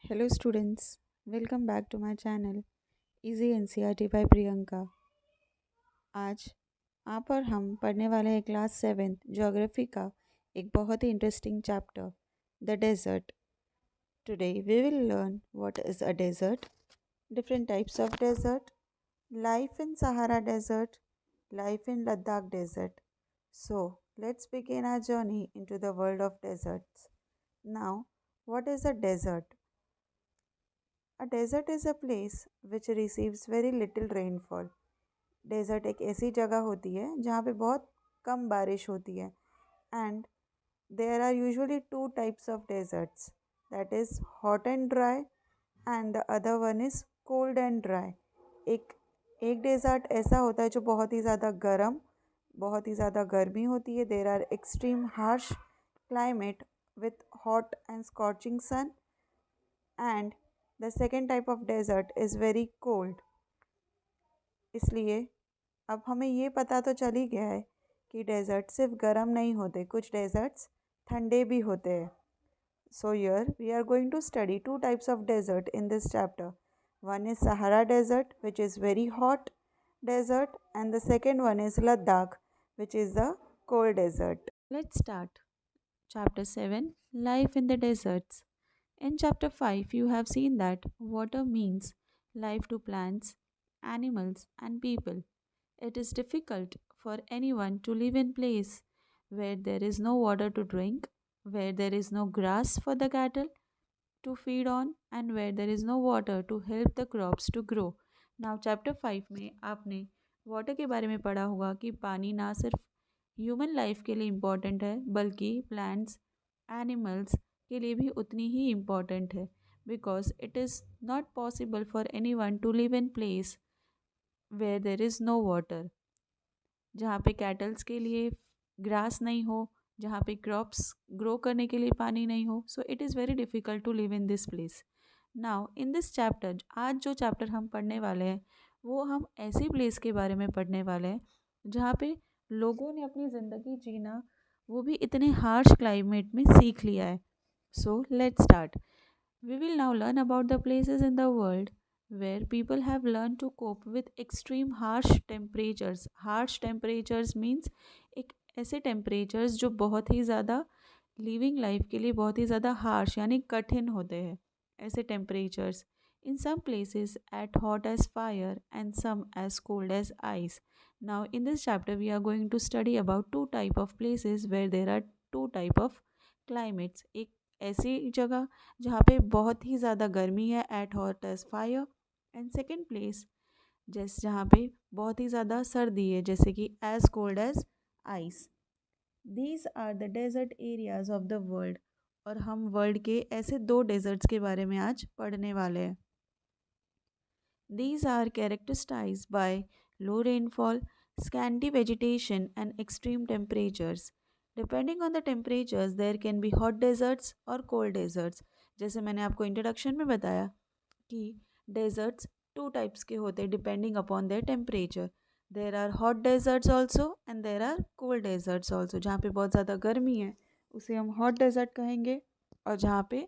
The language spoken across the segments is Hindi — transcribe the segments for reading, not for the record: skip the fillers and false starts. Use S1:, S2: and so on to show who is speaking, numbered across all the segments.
S1: Hello students, welcome back to my channel Easy NCERT by Priyanka. आज आप और हम पढ़ने वाले हैं क्लास 7 ज्योग्राफी का एक बहुत ही interesting chapter the desert. Today we will learn what is a desert, different types of desert, life in Sahara desert, life in Ladakh desert. So let's begin our journey into the world of deserts. Now, what is a desert? A desert is a place which receives very little rainfall. Desert एक ऐसी जगह होती है जहाँ पे बहुत कम बारिश होती है and there are usually two types of deserts, that is hot and dry and the other one is cold and dry. एक एक डेजर्ट ऐसा होता है जो बहुत ही ज़्यादा गर्म, बहुत ही ज़्यादा गर्मी होती है। There are extreme harsh climate with hot and scorching sun and the second type of desert is very cold. इसलिए अब हमें ये पता तो चल ही गया है कि डेजर्ट सिर्फ गर्म नहीं होते, कुछ डेजर्ट्स ठंडे भी होते हैं। So here we are going to study two types of desert in this chapter. One is Sahara desert which is very hot desert, and the second one is Ladakh, which is the cold desert. Let's start. Chapter 7, Life in the Deserts. In chapter 5, you have seen that water means life to plants, animals, and people. It is difficult for anyone to live in place where there is no water to drink, where there is no grass for the cattle to feed on, and where there is no water to help the crops to grow. Now chapter 5 में आपने वाटर के बारे में पढ़ा होगा कि पानी ना सिर्फ ह्यूमन लाइफ के लिए इम्पॉर्टेंट है बल्कि प्लांट्स एनिमल्स के लिए भी उतनी ही इम्पॉर्टेंट है, because it is not possible for any one to live in place where there is no water, जहाँ पे कैटल्स के लिए ग्रास नहीं हो, जहाँ पे क्रॉप्स ग्रो करने के लिए पानी नहीं हो। So it is very difficult to live in this place. Now in this chapter, आज जो चैप्टर हम पढ़ने वाले हैं वो हम ऐसी प्लेस के बारे में पढ़ने वाले हैं जहाँ पे लोगों ने अपनी ज़िंदगी जीना वो भी इतने हार्श क्लाइमेट में सीख लिया है। So let's start. We will now learn about the places in the world where people have learned to cope with extreme harsh temperatures. Harsh temperatures means एक ऐसे temperatures जो बहुत ही ज़्यादा लिविंग लाइफ के लिए बहुत ही ज़्यादा हार्श यानी कठिन होते हैं। ऐसे temperatures in some places at hot as fire and some as cold as ice. Now in this chapter we are going to study about two type of places where there are two type of climates. एक ऐसी जगह जहाँ पे बहुत ही ज़्यादा गर्मी है at hot as fire, and second place जहाँ पे बहुत ही ज़्यादा सर्दी है जैसे कि as cold as ice. These are the desert areas of the world. और हम वर्ल्ड के ऐसे दो डेजर्ट्स के बारे में आज पढ़ने वाले हैं। These are characterized by low rainfall, scanty vegetation, and extreme temperatures. Depending on the temperatures, there can be hot deserts or cold deserts. जैसे मैंने आपको इंट्रोडक्शन में बताया कि डेजर्ट्स टू टाइप्स के होते हैं depending upon their temperature. There are hot deserts also and there are cold deserts also. जहाँ पे बहुत ज़्यादा गर्मी है उसे हम हॉट डेजर्ट कहेंगे, और जहाँ पे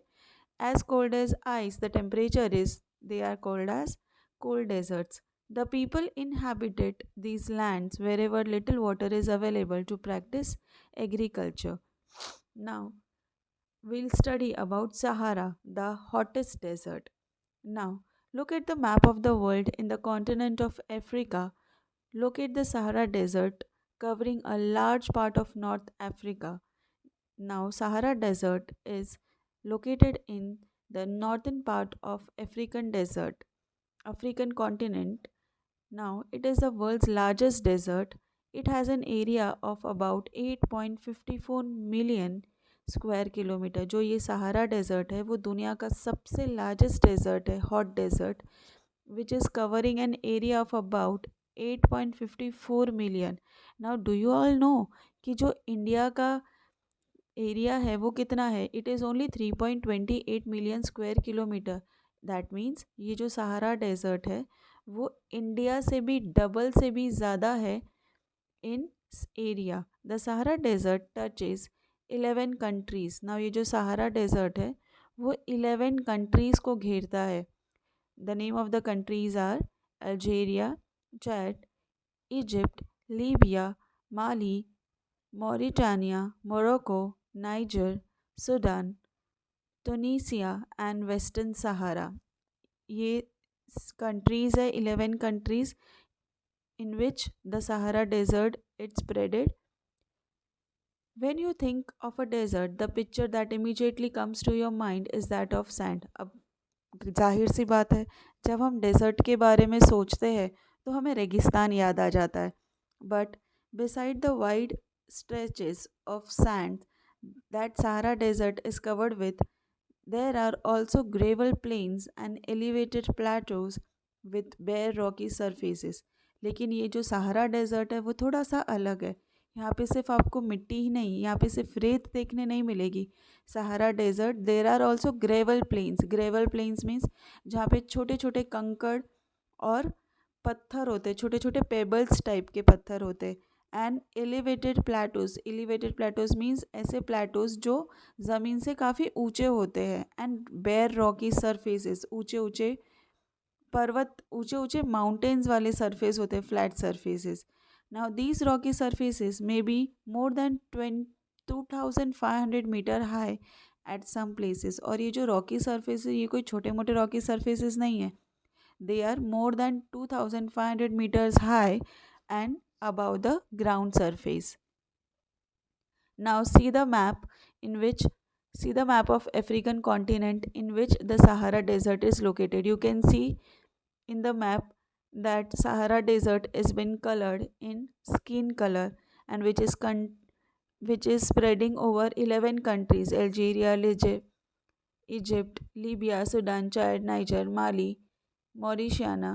S1: as cold as ice the temperature is, they are called as cold deserts. The people inhabited these lands wherever little water is available to practice agriculture. Now we'll study about Sahara, the hottest desert. Now look at the map of the world. In the continent of Africa, locate the Sahara desert covering a large part of North Africa. Now Sahara desert is located in the northern part of African continent. Now it is the world's largest desert. It has an area of about 8.54 million square kilometer. जो ये सहारा डेजर्ट है वो दुनिया का सबसे लार्जेस्ट डेजर्ट है, hot desert, which is covering an area of about 8.54 million. Now do you all know कि जो इंडिया का एरिया है वो कितना है? It is only 3.28 million square kilometer. That means ये जो सहारा डेजर्ट है वो इंडिया से भी डबल से भी ज़्यादा है in area. The Sahara desert touches 11 countries. Now ये जो सहारा डेजर्ट है वो 11 कंट्रीज़ को घेरता है। The name of the countries are Algeria, Chad, Egypt, Libya, Mali, Mauritania, Morocco, Niger, Sudan, Tunisia and Western Sahara. ये कंट्रीज़ है, 11 countries in which the Sahara Desert is spreaded. When you think of a desert, the picture that immediately comes to your mind is that of sand. अब जाहिर सी बात है, जब हम डेजर्ट के बारे में सोचते हैं तो हमें रेगिस्तान याद आ जाता है. But beside the wide stretches of sand that Sahara Desert is covered with, there are also gravel plains and elevated plateaus with bare rocky surfaces. लेकिन ये जो सहारा डेजर्ट है वो थोड़ा सा अलग है. यहाँ पे सिर्फ आपको मिट्टी ही नहीं, यहाँ पे सिर्फ रेत देखने नहीं मिलेगी. Sahara desert there are also gravel plains. Gravel plains means जहाँ पे छोटे छोटे कंकड़ और पत्थर होते, छोटे छोटे पेबल्स टाइप के पत्थर होते. And elevated plateaus. Elevated plateaus means ऐसे प्लेटोज जो ज़मीन से काफ़ी ऊंचे होते हैं. And bare rocky surfaces. ऊंचे ऊंचे पर्वत, ऊंचे ऊंचे माउंटेन्स वाले सरफेस होते हैं, flat surfaces. Now these rocky surfaces may be more than 2500 metre high at some places. और ये जो रॉकी सरफेस है ये कोई छोटे मोटे रॉकी सरफेसेस नहीं है. They are more than 2500 meters high and above the ground surface. Now see the map in which see the map of African continent in which the Sahara Desert is located. You can see in the map that Sahara Desert is been colored in skin color, and which is spreading over 11 countries: Algeria, Egypt, Libya, Sudan, Chad, Niger, Mali, Mauritania.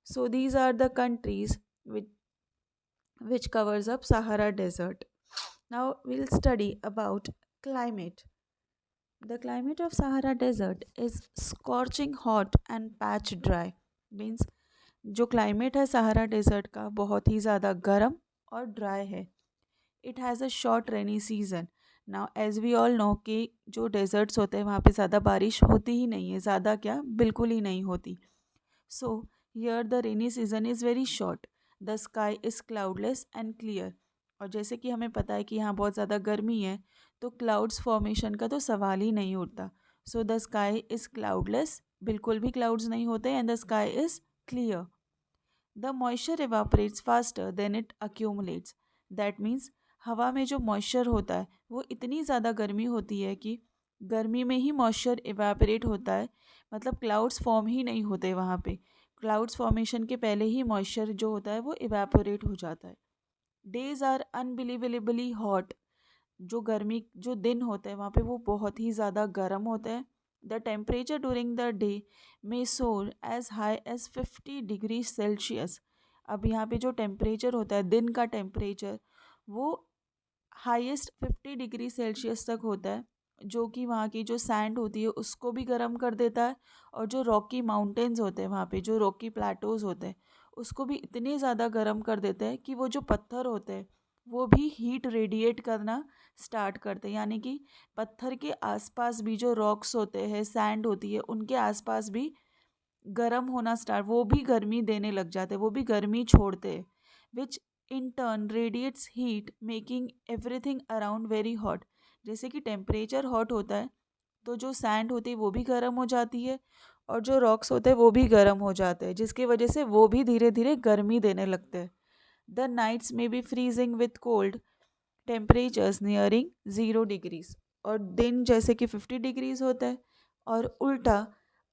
S1: So these are the countries which covers up Sahara Desert. Now we'll study about climate. The climate of Sahara Desert is scorching hot and patch dry. Means जो क्लाइमेट है सहारा डेजर्ट का बहुत ही ज़्यादा गर्म और ड्राई है. It has a short rainy season. Now as we all know कि जो डेजर्ट्स होते हैं वहाँ पे ज़्यादा बारिश होती ही नहीं है, ज़्यादा क्या बिल्कुल ही नहीं होती. So here the rainy season is very short. The sky is cloudless and clear. और जैसे कि हमें पता है कि यहाँ बहुत ज़्यादा गर्मी है तो क्लाउड्स फॉर्मेशन का तो सवाल ही नहीं उठता. So the sky is cloudless, बिल्कुल भी क्लाउड्स नहीं होते. And the sky is clear. The moisture evaporates faster than it accumulates. That means हवा में जो मॉइस्चर होता है वो इतनी ज़्यादा गर्मी होती है कि गर्मी में ही मॉइस्चर इवेपोरेट होता है. मतलब क्लाउड्स फॉर्म ही नहीं होते वहाँ पे. क्लाउड्स फॉर्मेशन के पहले ही मॉइस्चर जो होता है वो इवेपोरेट हो जाता है. Days are unbelievably hot. जो गर्मी जो दिन होते हैं वहाँ पे वो बहुत ही ज़्यादा गर्म होते हैं. The temperature during the day may soar as high as 50 degree Celsius. अब यहाँ पे जो टेम्परेचर होता है दिन का टेम्परेचर वो हाईएस्ट 50 डिग्री सेल्सियस तक होता है, जो कि वहाँ की जो सैंड होती है उसको भी गर्म कर देता है. और जो रॉकी माउंटेन्स होते हैं वहाँ पे जो रॉकी प्लेटोज होते हैं उसको भी इतने ज़्यादा गर्म कर देते हैं कि वो जो पत्थर होते हैं वो भी हीट रेडिएट करना स्टार्ट करते हैं. यानी कि पत्थर के आसपास भी जो रॉक्स होते हैं, सैंड होती है, उनके आसपास भी गर्म होना स्टार्ट, वो भी गर्मी देने लग जाते हैं, वो भी गर्मी छोड़ते हैं. Which in turn radiates heat making everything around very hot. जैसे कि टेम्परेचर हॉट होता है तो जो सैंड होती है वो भी गर्म हो जाती है और जो रॉक्स होते हैं वो भी गर्म हो जाते हैं, जिसकी वजह से वो भी धीरे धीरे गर्मी देने लगते हैं. द नाइट्स में be freezing with cold temperatures nearing 0 degrees. और दिन जैसे कि 50 डिग्रीज होता है और उल्टा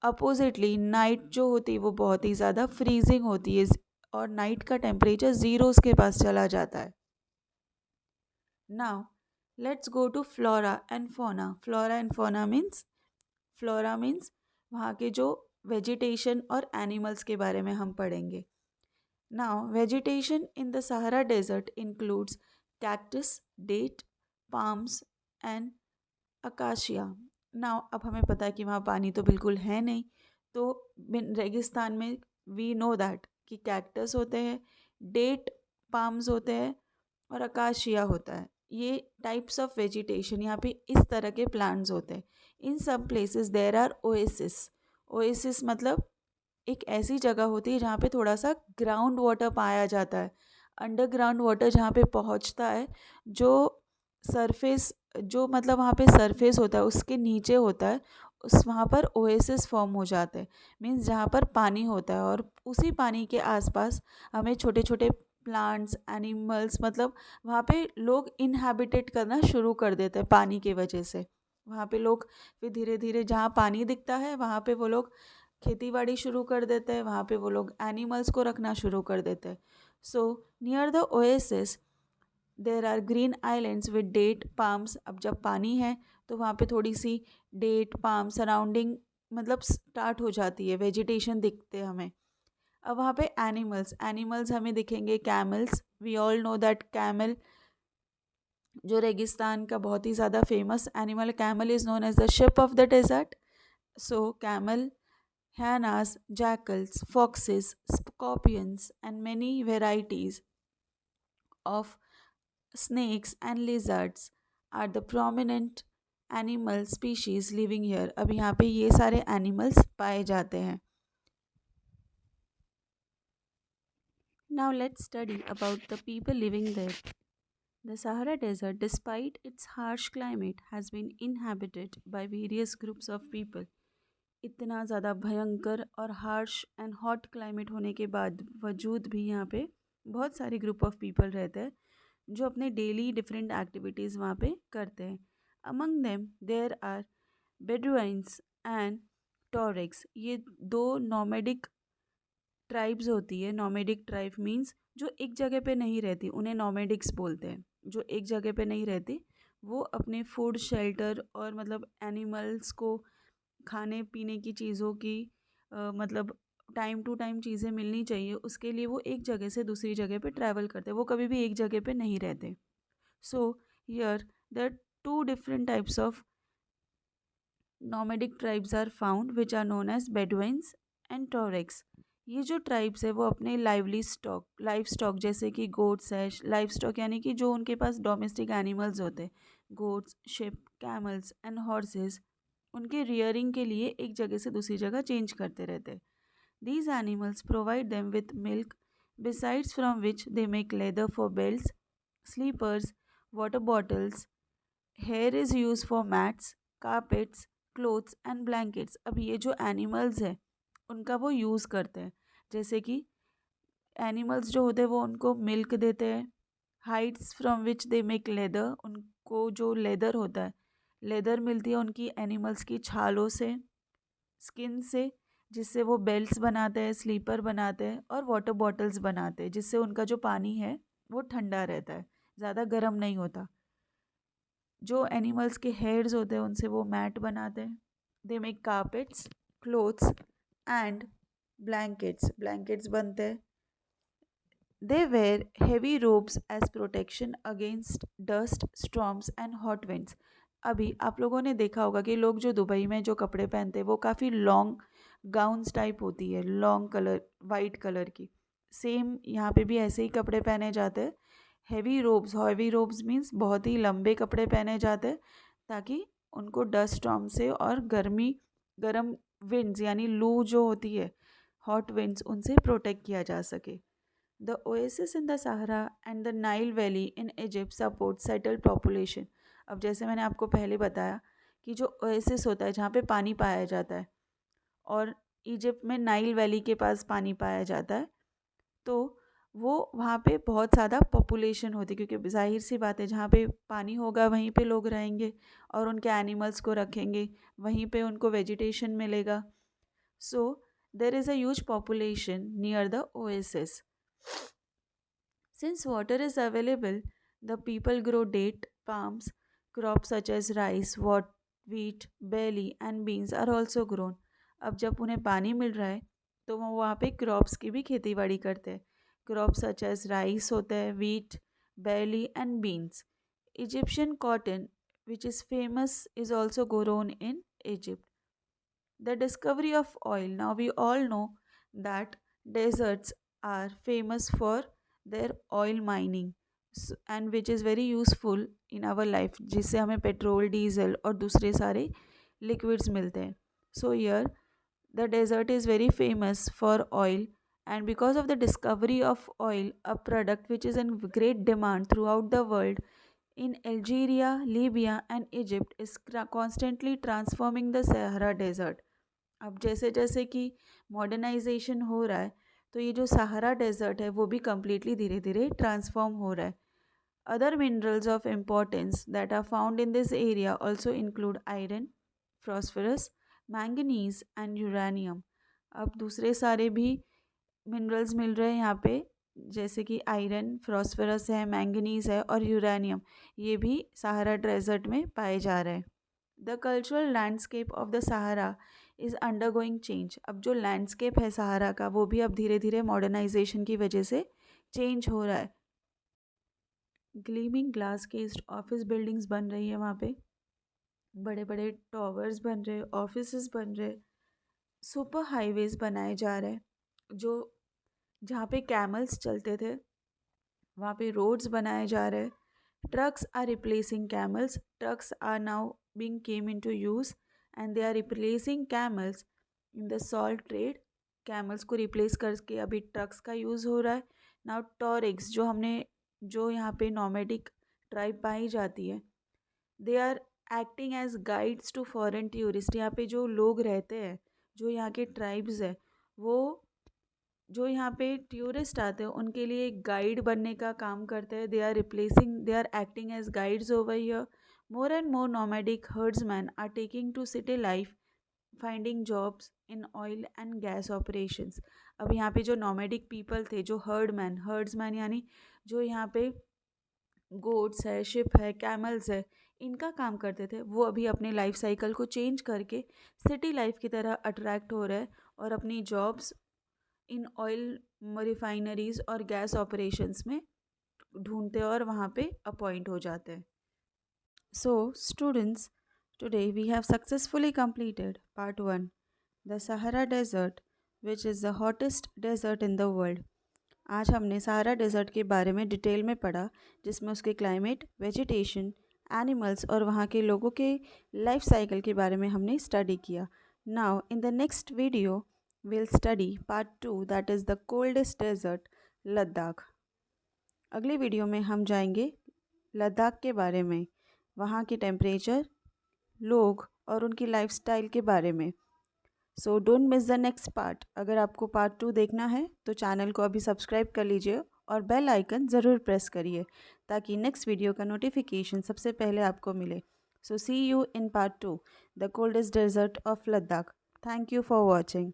S1: अपोजिटली नाइट जो होती है वो बहुत ही ज़्यादा फ्रीजिंग होती है और नाइट का टेम्परेचर ज़ीरोज़ के पास चला जाता है. Now let's go to flora and fauna. Flora means वहाँ के जो वेजिटेशन और एनिमल्स के बारे में हम पढ़ेंगे. Now vegetation in the Sahara desert includes cactus, date, palms and acacia. Now अब हमें पता है कि वहाँ पानी तो बिल्कुल है नहीं, तो रेगिस्तान में वी नो दैट कि कैक्टस होते हैं, डेट पाम्स होते हैं और अकाशिया होता है. ये टाइप्स ऑफ वेजिटेशन, यहाँ पे इस तरह के प्लांट्स होते हैं। इन सब places there are oasis. Oasis मतलब एक ऐसी जगह होती है जहाँ पे थोड़ा सा ग्राउंड वाटर पाया जाता है, अंडरग्राउंड वाटर जहाँ पे पहुँचता है, जो सरफेस, जो मतलब वहाँ पे सरफेस होता है उसके नीचे होता है, उस वहाँ पर ओएसिस फॉर्म हो जाते हैं। मीन्स जहाँ पर पानी होता है और उसी पानी के आसपास हमें छोटे छोटे प्लांट्स, एनिमल्स, मतलब वहाँ पे लोग इनहैबिटेट करना शुरू कर देते हैं पानी की वजह से। वहाँ पे लोग फिर धीरे धीरे जहाँ पानी दिखता है वहाँ पे वो लोग खेती बाड़ी शुरू कर देते हैं, वहाँ पे वो लोग एनिमल्स को रखना शुरू कर देते हैं। So near the oasis there are green islands with date palms. अब जब पानी है तो वहाँ पे थोड़ी सी डेट पाम सराउंडिंग मतलब स्टार्ट हो जाती है, वेजिटेशन दिखते हैं हमें। अब वहाँ पे एनिमल्स एनिमल्स हमें दिखेंगे, camels. We all know that camel जो रेगिस्तान का बहुत ही ज़्यादा famous animal, camel is known as the ship of the desert. So camel, hyenas, jackals, foxes, scorpions, and many varieties of snakes and lizards are the prominent animal species living here. अब यहाँ पे ये सारे animals पाए जाते हैं. Now let's study about the people living there. The Sahara Desert, despite its harsh climate, has been inhabited by various groups of people. इतना ज़्यादा भयंकर और हार्श एंड हॉट क्लाइमेट होने के बाद वजूद भी यहाँ पे बहुत सारे ग्रुप ऑफ पीपल रहते हैं जो अपने डेली डिफरेंट एक्टिविटीज़ वहाँ पे करते हैं. Among them there are Bedouins and Tuaregs. ये दो नॉमेडिक ट्राइब्स होती है. नॉमेडिक ट्राइब मीन्स जो एक जगह पे नहीं रहती, उन्हें नॉमेडिक्स बोलते हैं. जो एक जगह पे नहीं रहती वो अपने फूड, शेल्टर और मतलब एनिमल्स को खाने पीने की चीज़ों की मतलब टाइम टू टाइम चीज़ें मिलनी चाहिए, उसके लिए वो एक जगह से दूसरी जगह पे ट्रैवल करते हैं. वो कभी भी एक जगह पे नहीं रहते. So here there two different types of nomadic tribes are found which are known as Bedouins and Tuaregs. ये जो ट्राइब्स है वो अपने लाइव स्टॉक जैसे कि गोट्स है, लाइव स्टॉक यानी कि जो उनके पास डोमेस्टिक एनिमल्स होते हैं, goats, sheep, camels and horses, उनके रियरिंग के लिए एक जगह से दूसरी जगह चेंज करते रहते हैं. These animals provide them with milk, besides from which they make leather for belts, sleepers, water bottles. Hair is used for mats, carpets, clothes and blankets. अब ये जो एनिमल्स हैं उनका वो यूज़ करते हैं. जैसे कि एनिमल्स जो होते हैं वो उनको मिल्क देते हैं. Hides from which they make leather. उनको जो लेदर होता है, लेदर मिलती है उनकी एनिमल्स की छालों से, स्किन से, जिससे वो बेल्ट्स बनाते हैं, स्लीपर बनाते हैं और वाटर बॉटल्स बनाते हैं, जिससे उनका जो पानी है वो ठंडा रहता है, ज़्यादा गर्म नहीं होता. जो एनिमल्स के हेयर्स होते हैं उनसे वो मैट बनाते हैं. They make carpets, clothes and blankets. Blankets बनते हैं. They wear heavy robes as protection against dust, storms and hot winds. अभी आप लोगों ने देखा होगा कि लोग जो दुबई में जो कपड़े पहनते हैं वो काफ़ी लॉन्ग गाउन्स टाइप होती है, लॉन्ग कलर, वाइट कलर की. सेम यहाँ पे भी ऐसे ही कपड़े पहने जाते हैं. हैवी रोब्स मीन्स बहुत ही लंबे कपड़े पहने जाते हैं ताकि उनको डस्ट स्टॉर्म से और गर्म विंड्स यानी लू जो होती है, हॉट विंड्स, उनसे प्रोटेक्ट किया जा सके. The oasis in the Sahara and the Nile valley in Egypt support settled population. अब जैसे मैंने आपको पहले बताया कि जो ओएसिस होता है जहाँ पे पानी पाया जाता है और इजिप्ट में नाइल वैली के पास पानी पाया जाता है, तो वो वहाँ पे बहुत ज़्यादा पॉपुलेशन होती है, क्योंकि जाहिर सी बात है जहाँ पे पानी होगा वहीं पे लोग रहेंगे और उनके एनिमल्स को रखेंगे, वहीं पे उनको वेजिटेशन मिलेगा. So there is a huge population near the oasis. Since water is available, the people grow date palms. Crops such as rice, wheat, barley and beans are also grown. अब जब उन्हें पानी मिल रहा है तो वो वहाँ पे क्रॉप्स की भी खेती बाड़ी करते हैं. क्रॉप्स सच एज राइस होता है, wheat, barley and beans. Egyptian cotton, which is famous, is also grown in Egypt. The discovery of oil. Now we all know that deserts are famous for their oil mining. And which is very useful in our life, जिससे हमें पेट्रोल, डीजल और दूसरे सारे लिक्विड्स मिलते हैं. सो यर the desert is very famous for oil, and because of the discovery of oil, a product which is in great demand throughout the world, in Algeria, Libya and Egypt, is constantly transforming the Sahara Desert. अब जैसे जैसे कि मॉडर्नाइजेशन हो रहा है, तो ये जो सहारा डेजर्ट है वो भी कम्प्लीटली धीरे धीरे ट्रांसफॉर्म हो रहा है. Other minerals of importance that are found in this area also include iron, phosphorus, manganese and uranium. अब दूसरे सारे भी मिनरल्स मिल रहे हैं यहाँ पे, जैसे कि आयरन, फॉस्फोरस है, मैंगनीज है और यूरेनियम. ये भी सहारा डेजर्ट में पाए जा रहे हैं. The cultural landscape of the Sahara is undergoing change. अब जो लैंडस्केप है सहारा का, वो भी अब धीरे धीरे मॉडर्नाइजेशन की वजह से चेंज हो रहा है. ग्लीमिंग ग्लास केस्ड ऑफिस बिल्डिंग्स बन रही है वहाँ पे, बड़े बड़े टावर्स बन रहे, ऑफिसेस बन रहे, सुपर हाईवेज बनाए जा रहे हैं. जो जहाँ पे कैमल्स चलते थे वहाँ पे रोड्स बनाए जा रहे हैं. Trucks are replacing camels. Trucks are now being came into use and they are replacing camels in the salt trade. Camels को रिप्लेस करके अभी ट्रक्स का यूज़ हो रहा है. नाउ टॉरिक्स, जो यहाँ पे नॉमेडिक ट्राइब पाई जाती है, they are acting as guides to foreign tourist. यहाँ पे जो लोग रहते हैं, जो यहाँ के ट्राइब्स है, वो जो यहाँ पे टूरिस्ट आते हैं उनके लिए एक गाइड बनने का काम करते हैं. They are acting as guides over here. More and more nomadic herdsman are taking to city life, finding jobs in oil and gas operations. अब यहाँ पे जो नॉमेडिक पीपल थे, जो हर्ड्समैन यानी जो यहाँ पे गोट्स है, शिप है, कैमल्स है, इनका काम करते थे, वो अभी अपने लाइफ साइकिल को चेंज करके सिटी लाइफ की तरह अट्रैक्ट हो रहे हैं और अपनी जॉब्स इन ऑयल रिफाइनरीज और गैस ऑपरेशंस में ढूंढते और वहाँ पे अपॉइंट हो जाते हैं. So students, today we have successfully completed part 1, the Sahara desert which is the hottest desert in the world. आज हमने सहारा डेजर्ट के बारे में डिटेल में पढ़ा, जिसमें उसके क्लाइमेट, वेजिटेशन, एनिमल्स और वहाँ के लोगों के लाइफ साइकिल के बारे में हमने स्टडी किया. Now in the next video we'll study part 2, that is the coldest desert, Ladakh. अगली वीडियो में हम जाएंगे लद्दाख के बारे में, वहाँ के टेम्परेचर, लोग और उनकी लाइफस्टाइल के बारे में. So don't miss the next part. अगर आपको पार्ट 2 देखना है तो चैनल को अभी सब्सक्राइब कर लीजिए और बेल आइकन ज़रूर प्रेस करिए ताकि नेक्स्ट वीडियो का नोटिफिकेशन सबसे पहले आपको मिले. So see you in part 2, the coldest desert of Ladakh. Thank you for watching.